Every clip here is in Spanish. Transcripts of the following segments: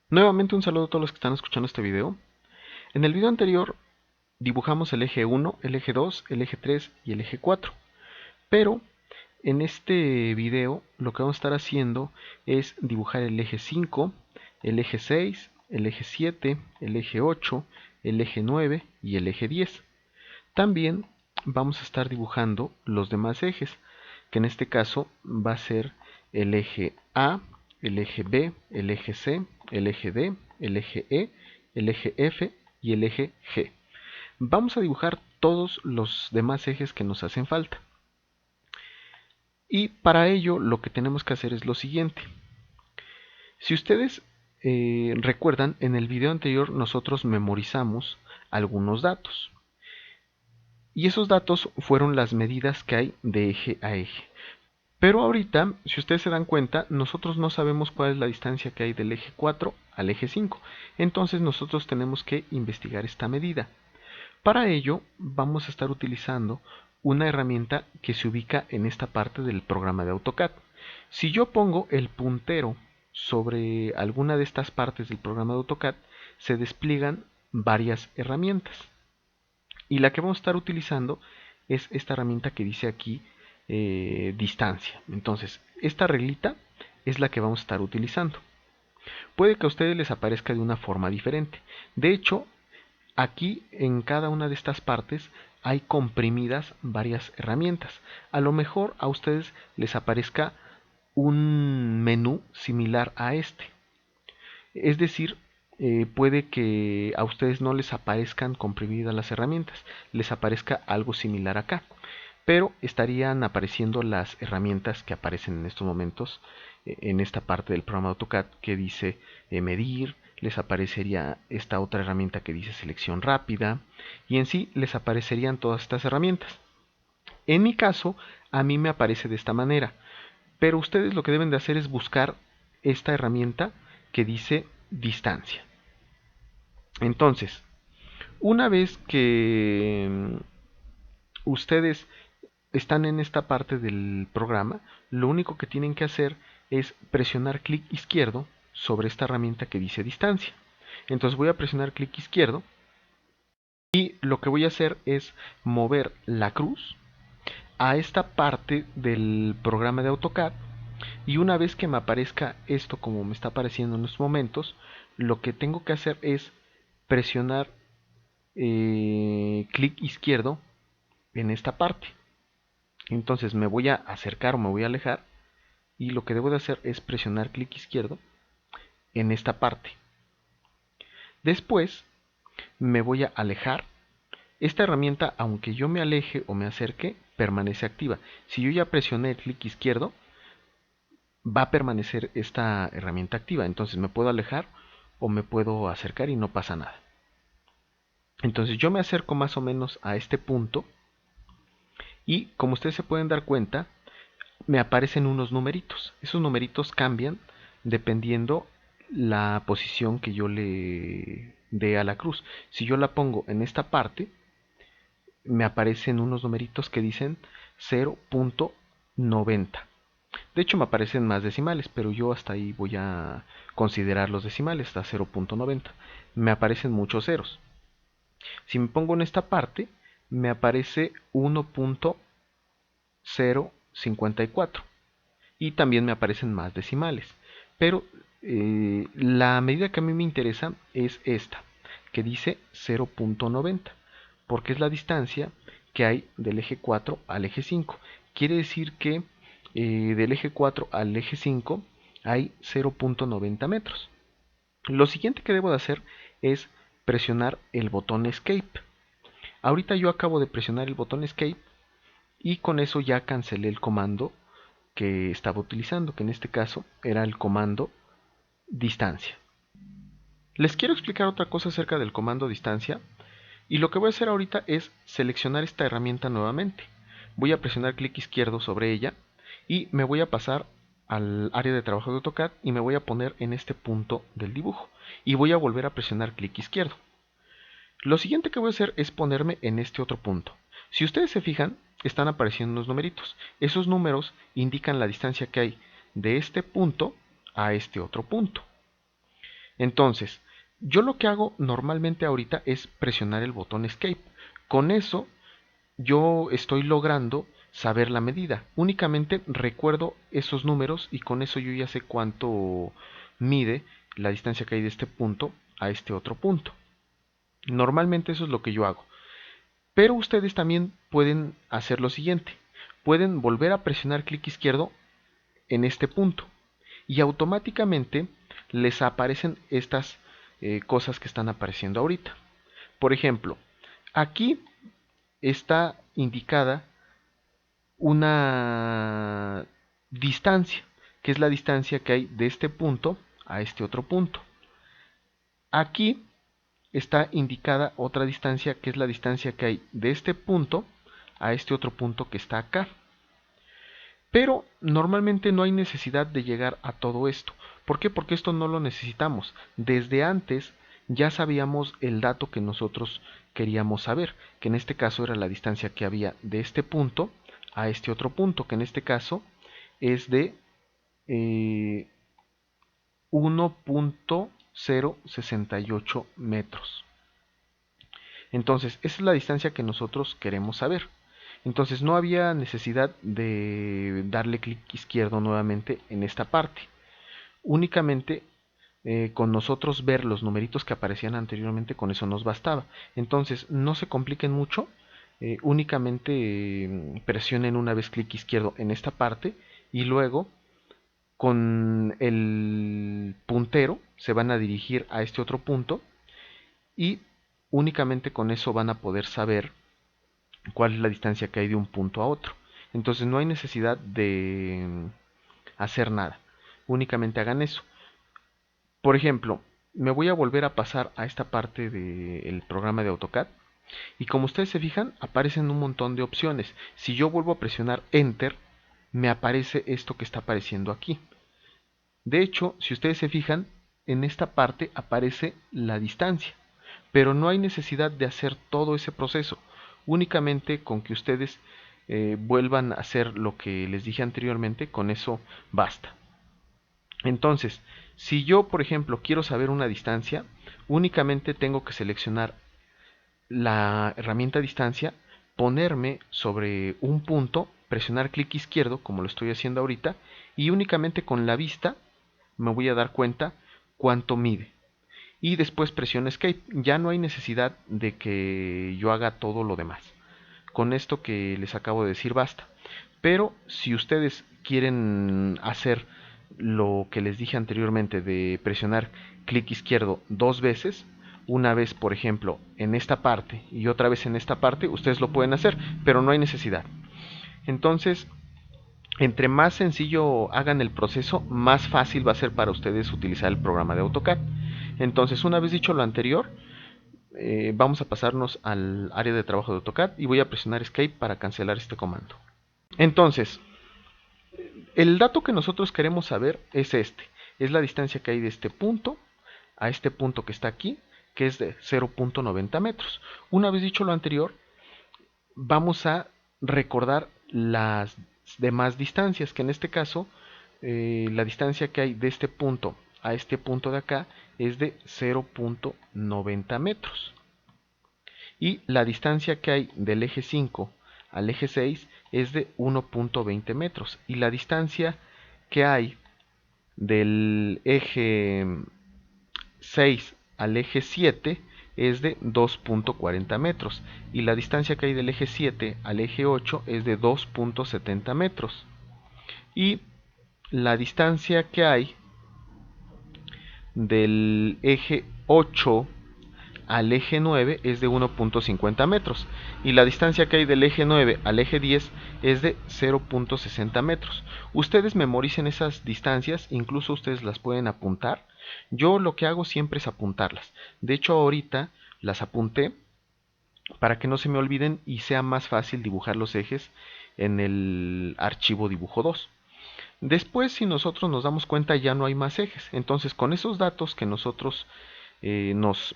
Nuevamente un saludo a todos los que están escuchando este video. En el video anterior dibujamos el eje 1, el eje 2, el eje 3 y el eje 4. Pero en este video lo que vamos a estar haciendo es dibujar el eje 5, el eje 6, el eje 7, el eje 8, el eje 9 y el eje 10. También vamos a estar dibujando los demás ejes, que en este caso va a ser el eje A, el eje B, el eje C, el eje D, el eje E, el eje F y el eje G. Vamos a dibujar todos los demás ejes que nos hacen falta. Y para ello lo que tenemos que hacer es lo siguiente. Si ustedes recuerdan, en el video anterior nosotros memorizamos algunos datos. Y esos datos fueron las medidas que hay de eje a eje. Pero ahorita, si ustedes se dan cuenta, nosotros no sabemos cuál es la distancia que hay del eje 4 al eje 5. Entonces nosotros tenemos que investigar esta medida. Para ello vamos a estar utilizando una herramienta que se ubica en esta parte del programa de AutoCAD. Si yo pongo el puntero sobre alguna de estas partes del programa de AutoCAD, se despliegan varias herramientas. Y la que vamos a estar utilizando es esta herramienta que dice aquí distancia. Entonces, esta reglita es la que vamos a estar utilizando. Puede que a ustedes les aparezca de una forma diferente. De hecho, aquí en cada una de estas partes hay comprimidas varias herramientas. A lo mejor a ustedes les aparezca un menú similar a este. Es decir, puede que a ustedes no les aparezcan comprimidas las herramientas, les aparezca algo similar acá, pero estarían apareciendo las herramientas que aparecen en estos momentos en esta parte del programa AutoCAD que dice medir, les aparecería esta otra herramienta que dice selección rápida y en sí les aparecerían todas estas herramientas. En mi caso, a mí me aparece de esta manera, pero ustedes lo que deben de hacer es buscar esta herramienta que dice distancia. Entonces, una vez que ustedes están en esta parte del programa, lo único que tienen que hacer es presionar clic izquierdo sobre esta herramienta que dice distancia. Entonces voy a presionar clic izquierdo y lo que voy a hacer es mover la cruz a esta parte del programa de AutoCAD y una vez que me aparezca esto como me está apareciendo en estos momentos, lo que tengo que hacer es presionar clic izquierdo en esta parte. Entonces me voy a acercar o me voy a alejar y lo que debo de hacer es presionar clic izquierdo en esta parte. Después me voy a alejar. Esta herramienta, aunque yo me aleje o me acerque, permanece activa. Si yo ya presioné el clic izquierdo, va a permanecer esta herramienta activa. Entonces me puedo alejar o me puedo acercar y no pasa nada. Entonces yo me acerco más o menos a este punto y como ustedes se pueden dar cuenta, me aparecen unos numeritos. Esos numeritos cambian dependiendo la posición que yo le dé a la cruz. Si yo la pongo en esta parte, me aparecen unos numeritos que dicen 0.90. De hecho me aparecen más decimales, pero yo hasta ahí voy a considerar los decimales, hasta 0.90. Me aparecen muchos ceros. Si me pongo en esta parte, me aparece 1.054 y también me aparecen más decimales. Pero la medida que a mí me interesa es esta, que dice 0.90, porque es la distancia que hay del eje 4 al eje 5. Quiere decir que del eje 4 al eje 5 hay 0.90 metros. Lo siguiente que debo de hacer es presionar el botón Escape. Ahorita yo acabo de presionar el botón Escape y con eso ya cancelé el comando que estaba utilizando, que en este caso era el comando distancia. Les quiero explicar otra cosa acerca del comando distancia y lo que voy a hacer ahorita es seleccionar esta herramienta nuevamente. Voy a presionar clic izquierdo sobre ella y me voy a pasar al área de trabajo de AutoCAD y me voy a poner en este punto del dibujo y voy a volver a presionar clic izquierdo. Lo siguiente que voy a hacer es ponerme en este otro punto. Si ustedes se fijan, están apareciendo unos numeritos. Esos números indican la distancia que hay de este punto a este otro punto. Entonces, yo lo que hago normalmente ahorita es presionar el botón Escape. Con eso yo estoy logrando saber la medida. Únicamente recuerdo esos números y con eso yo ya sé cuánto mide la distancia que hay de este punto a este otro punto. Normalmente eso es lo que yo hago. Pero ustedes también pueden hacer lo siguiente. Pueden volver a presionar clic izquierdo en este punto y automáticamente les aparecen estas cosas que están apareciendo ahorita. Por ejemplo, aquí está indicada una distancia, que es la distancia que hay de este punto a este otro punto. Aquí está indicada otra distancia, que es la distancia que hay de este punto a este otro punto que está acá. Pero normalmente no hay necesidad de llegar a todo esto. ¿Por qué? Porque esto no lo necesitamos. Desde antes ya sabíamos el dato que nosotros queríamos saber, que en este caso era la distancia que había de este punto a este otro punto, que en este caso es de 1.068 metros. Entonces, esa es la distancia que nosotros queremos saber. Entonces no había necesidad de darle clic izquierdo nuevamente en esta parte. Únicamente con nosotros ver los numeritos que aparecían anteriormente, con eso nos bastaba. Entonces no se compliquen mucho, únicamente presionen una vez clic izquierdo en esta parte y luego con el puntero se van a dirigir a este otro punto y únicamente con eso van a poder saber cuál es la distancia que hay de un punto a otro. Entonces no hay necesidad de hacer nada, únicamente hagan eso. Por ejemplo, me voy a volver a pasar a esta parte del programa de AutoCAD y como ustedes se fijan aparecen un montón de opciones. Si yo vuelvo a presionar Enter, me aparece esto que está apareciendo aquí. De hecho, si ustedes se fijan, en esta parte aparece la distancia, pero no hay necesidad de hacer todo ese proceso. Únicamente con que ustedes vuelvan a hacer lo que les dije anteriormente, con eso basta. Entonces, si yo, por ejemplo, quiero saber una distancia, únicamente tengo que seleccionar la herramienta distancia, ponerme sobre un punto, presionar clic izquierdo, como lo estoy haciendo ahorita, y únicamente con la vista me voy a dar cuenta cuánto mide. Y después presiono Escape. Ya no hay necesidad de que yo haga todo lo demás. Con esto que les acabo de decir basta. Pero si ustedes quieren hacer lo que les dije anteriormente de presionar clic izquierdo dos veces, una vez por ejemplo en esta parte y otra vez en esta parte, ustedes lo pueden hacer, pero no hay necesidad. Entonces, entre más sencillo hagan el proceso, más fácil va a ser para ustedes utilizar el programa de AutoCAD. Entonces, una vez dicho lo anterior, vamos a pasarnos al área de trabajo de AutoCAD y voy a presionar Escape para cancelar este comando. Entonces, el dato que nosotros queremos saber es este. Es la distancia que hay de este punto a este punto que está aquí, que es de 0.90 metros. Una vez dicho lo anterior, vamos a recordar las demás distancias, que en este caso la distancia que hay de este punto a este punto de acá es de 0.90 metros. Y la distancia que hay del eje 5 al eje 6 es de 1.20 metros. Y la distancia que hay del eje 6 al eje 7 es de 2.40 metros. Y la distancia que hay del eje 7 al eje 8 es de 2.70 metros. Y la distancia que hay del eje 8 al eje 9 es de 1.50 metros y la distancia que hay del eje 9 al eje 10 es de 0.60 metros. Ustedes memoricen esas distancias, incluso ustedes las pueden apuntar. Yo lo que hago siempre es apuntarlas. De hecho ahorita las apunté para que no se me olviden y sea más fácil dibujar los ejes en el archivo dibujo 2. Después, si nosotros nos damos cuenta, ya no hay más ejes. Entonces, con esos datos que nosotros nos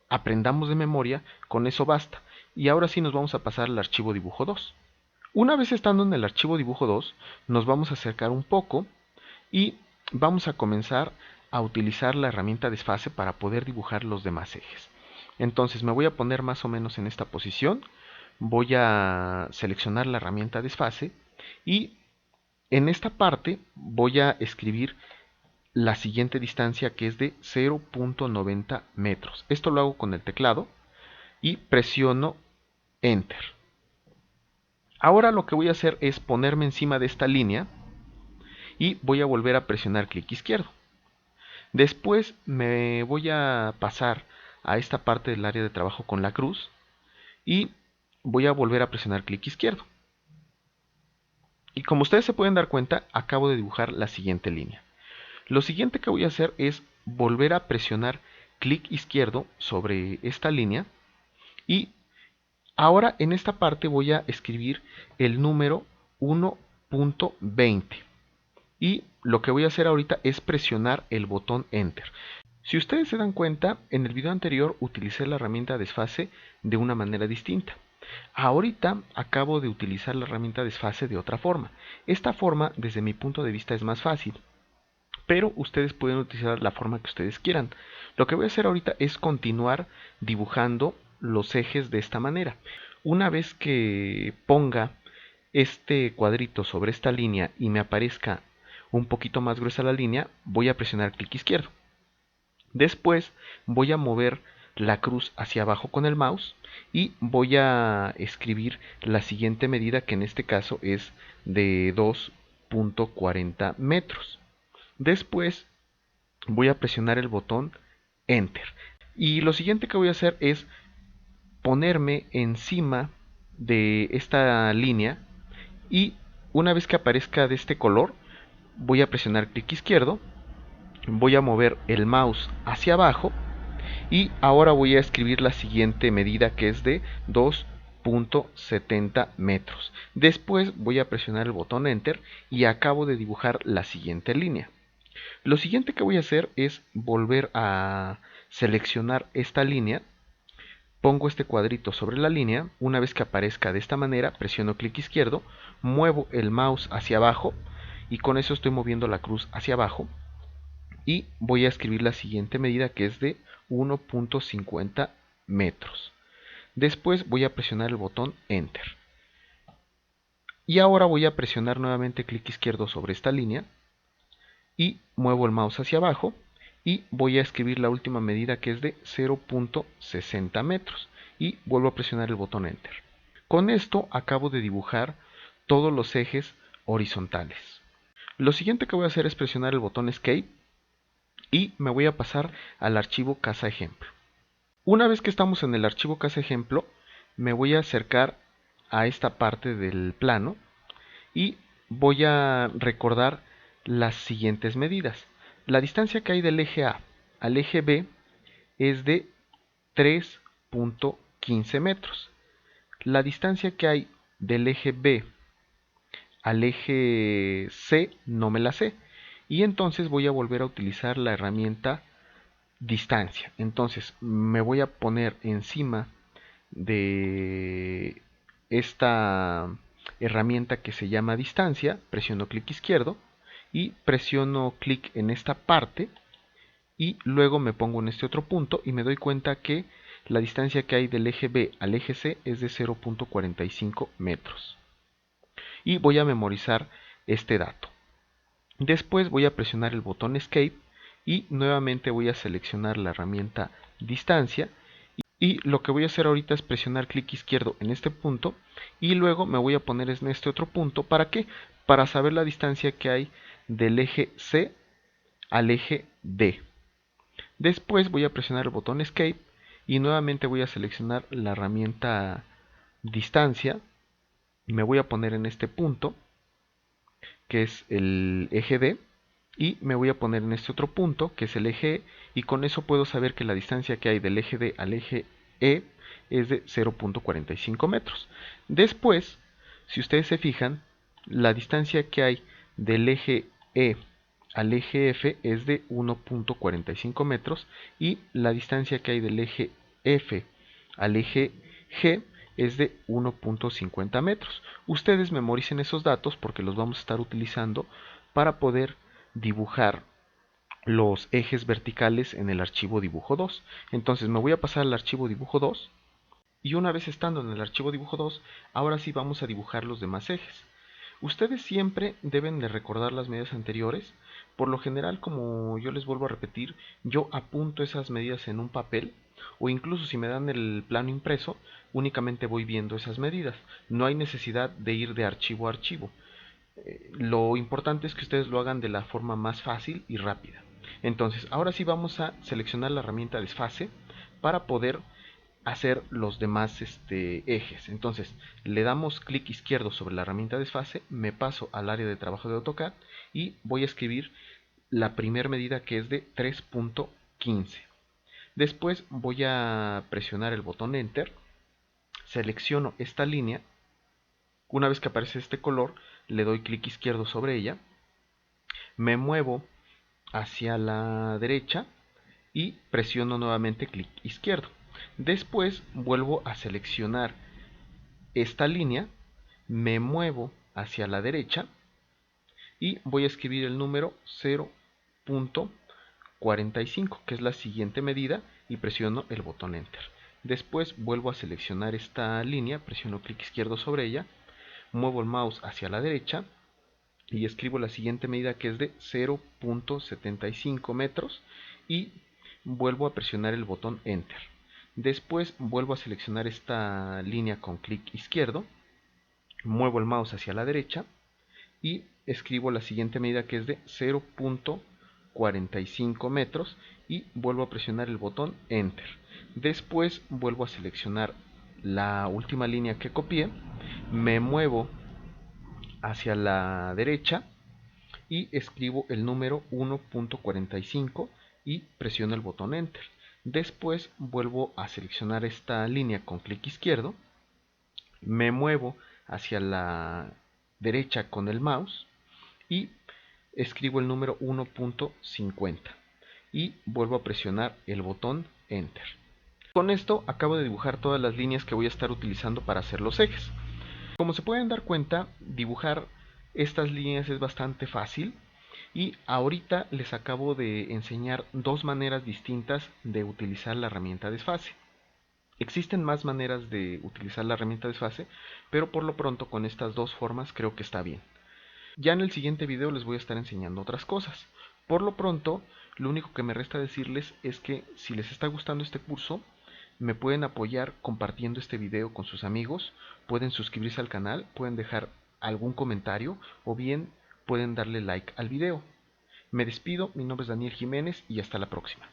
aprendamos de memoria, con eso basta. Y ahora sí nos vamos a pasar al archivo dibujo 2. Una vez estando en el archivo dibujo 2, nos vamos a acercar un poco y vamos a comenzar a utilizar la herramienta desfase para poder dibujar los demás ejes. Entonces me voy a poner más o menos en esta posición, voy a seleccionar la herramienta desfase y en esta parte voy a escribir la siguiente distancia, que es de 0.90 metros. Esto lo hago con el teclado y presiono Enter. Ahora lo que voy a hacer es ponerme encima de esta línea y voy a volver a presionar clic izquierdo. Después me voy a pasar a esta parte del área de trabajo con la cruz y voy a volver a presionar clic izquierdo. Y como ustedes se pueden dar cuenta, acabo de dibujar la siguiente línea. Lo siguiente que voy a hacer es volver a presionar clic izquierdo sobre esta línea y ahora en esta parte voy a escribir el número 1.20 y lo que voy a hacer ahorita es presionar el botón Enter. Si ustedes se dan cuenta, en el video anterior utilicé la herramienta desfase de una manera distinta. Ahorita acabo de utilizar la herramienta desfase de otra forma. Esta forma, desde mi punto de vista, es más fácil, pero ustedes pueden utilizar la forma que ustedes quieran. Lo que voy a hacer ahorita es continuar dibujando los ejes de esta manera. Una vez que ponga este cuadrito sobre esta línea y me aparezca un poquito más gruesa la línea, voy a presionar clic izquierdo. Después voy a mover la cruz hacia abajo con el mouse y voy a escribir la siguiente medida, que en este caso es de 2.40 metros. Después voy a presionar el botón Enter. Y lo siguiente que voy a hacer es ponerme encima de esta línea y una vez que aparezca de este color voy a presionar clic izquierdo, voy a mover el mouse hacia abajo y ahora voy a escribir la siguiente medida, que es de 2.70 metros. Después voy a presionar el botón Enter y acabo de dibujar la siguiente línea. Lo siguiente que voy a hacer es volver a seleccionar esta línea, pongo este cuadrito sobre la línea, una vez que aparezca de esta manera presiono clic izquierdo, muevo el mouse hacia abajo y con eso estoy moviendo la cruz hacia abajo y voy a escribir la siguiente medida, que es de 1.50 metros. Después voy a presionar el botón Enter. Y ahora voy a presionar nuevamente clic izquierdo sobre esta línea y muevo el mouse hacia abajo y voy a escribir la última medida, que es de 0.60 metros y vuelvo a presionar el botón Enter. Con esto acabo de dibujar todos los ejes horizontales. Lo siguiente que voy a hacer es presionar el botón Escape y me voy a pasar al archivo Casa Ejemplo. Una vez que estamos en el archivo Casa Ejemplo, me voy a acercar a esta parte del plano y voy a recordar las siguientes medidas. La distancia que hay del eje A al eje B es de 3.15 metros. La distancia que hay del eje B al eje C no me la sé. Y entonces voy a volver a utilizar la herramienta distancia. Entonces me voy a poner encima de esta herramienta que se llama distancia, presiono clic izquierdo y presiono clic en esta parte y luego me pongo en este otro punto y me doy cuenta que la distancia que hay del eje B al eje C es de 0.45 metros. Y voy a memorizar este dato. Después voy a presionar el botón Escape y nuevamente voy a seleccionar la herramienta distancia y lo que voy a hacer ahorita es presionar clic izquierdo en este punto y luego me voy a poner en este otro punto. ¿Para qué? Para saber la distancia que hay del eje C al eje D. Después voy a presionar el botón Escape y nuevamente voy a seleccionar la herramienta distancia. Me voy a poner en este punto, que es el eje D, y me voy a poner en este otro punto, que es el eje E, y con eso puedo saber que la distancia que hay del eje D al eje E es de 0.45 metros. Después, si ustedes se fijan, la distancia que hay del eje E al eje F es de 1.45 metros y la distancia que hay del eje F al eje G es de 1.50 metros. Ustedes memoricen esos datos porque los vamos a estar utilizando para poder dibujar los ejes verticales en el archivo dibujo 2. Entonces me voy a pasar al archivo dibujo 2 y una vez estando en el archivo dibujo 2, ahora sí vamos a dibujar los demás ejes. Ustedes siempre deben de recordar las medidas anteriores. Por lo general, como yo les vuelvo a repetir, yo apunto esas medidas en un papel o incluso si me dan el plano impreso, únicamente voy viendo esas medidas. No hay necesidad de ir de archivo a archivo. Lo importante es que ustedes lo hagan de la forma más fácil y rápida. Entonces, ahora sí vamos a seleccionar la herramienta desfase para poder hacer los demás ejes. Entonces, le damos clic izquierdo sobre la herramienta desfase, me paso al área de trabajo de AutoCAD y voy a escribir la primera medida, que es de 3.15. Después voy a presionar el botón Enter, selecciono esta línea. Una vez que aparece este color, le doy clic izquierdo sobre ella, me muevo hacia la derecha y presiono nuevamente clic izquierdo. Después vuelvo a seleccionar esta línea, me muevo hacia la derecha y voy a escribir el número 0.45, que es la siguiente medida, y presiono el botón Enter. Después vuelvo a seleccionar esta línea, presiono clic izquierdo sobre ella, muevo el mouse hacia la derecha y escribo la siguiente medida, que es de 0.75 metros, y vuelvo a presionar el botón Enter. Después vuelvo a seleccionar esta línea con clic izquierdo, muevo el mouse hacia la derecha y escribo la siguiente medida, que es de 0.45 metros, y vuelvo a presionar el botón Enter. Después vuelvo a seleccionar la última línea que copié, me muevo hacia la derecha y escribo el número 1.45 y presiono el botón Enter. Después vuelvo a seleccionar esta línea con clic izquierdo, me muevo hacia la derecha con el mouse y escribo el número 1.50 y vuelvo a presionar el botón Enter. Con esto acabo de dibujar todas las líneas que voy a estar utilizando para hacer los ejes. Como se pueden dar cuenta, dibujar estas líneas es bastante fácil y ahorita les acabo de enseñar dos maneras distintas de utilizar la herramienta desfase. Existen más maneras de utilizar la herramienta desfase, pero por lo pronto con estas dos formas creo que está bien. Ya en el siguiente video les voy a estar enseñando otras cosas. Por lo pronto, lo único que me resta decirles es que si les está gustando este curso, me pueden apoyar compartiendo este video con sus amigos, pueden suscribirse al canal, pueden dejar algún comentario o bien pueden darle like al video. Me despido, mi nombre es Daniel Jiménez y hasta la próxima.